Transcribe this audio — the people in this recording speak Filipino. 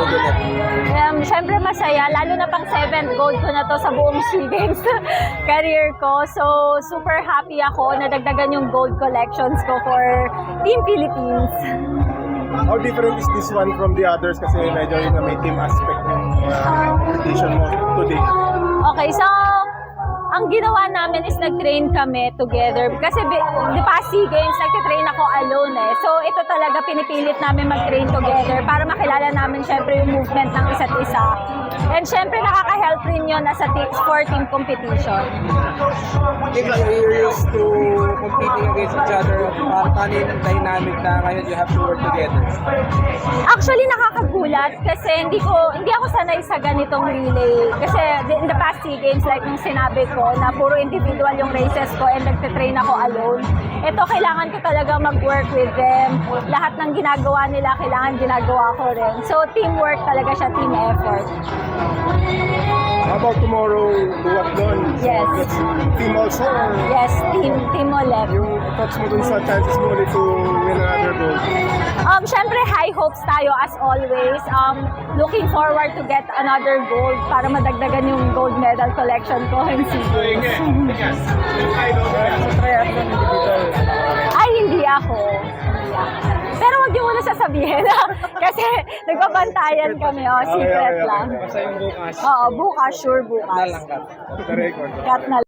ulit? Siyempre masaya, lalo na pang 7th gold ko na to sa buong SEA Games career ko. So, super happy ako na dagdagan yung gold collections ko for Team Philippines. How different is this one from the others? Kasi medyo yung may team aspect ng competition mo today. Okay, so ang ginawa namin is nag-train kami together. Kasi the past SEA Games, nag-train ako alone eh. So ito talaga pinipilit namin mag-train together para makilala namin syempre yung movement ng isa't isa. And syempre nakaka-help rin yun as a for team competition. If you're used to competing against each other, paano yung dynamic na ngayon you have to work together? Actually, nakakagulat kasi hindi ako sanay sa ganitong relay. Kasi in the past SEA Games, like nung sinabi ko, na puro individual yung races ko and nagte-train ako alone. Ito, kailangan ko talaga mag-work with them. Lahat ng ginagawa nila, kailangan ginagawa ko rin. So, teamwork talaga siya, team effort. How about tomorrow, duathlon? Yes. That's team also? Or Yes, team ulit. yung thoughts mo dun sa chances mo ulit to win another gold? Syempre, high hopes tayo as always. Looking forward to get another gold para madagdagan yung gold medal collection ko in SEA Games. Triathlon individual. Ay, hindi ako. Pero wag niyo muna sasabihin. Kasi nagbabantayan kami. Secret lang. Basta yung bukas. Oo, bukas. Sure, bukas. Nalangkat. The record. Cut na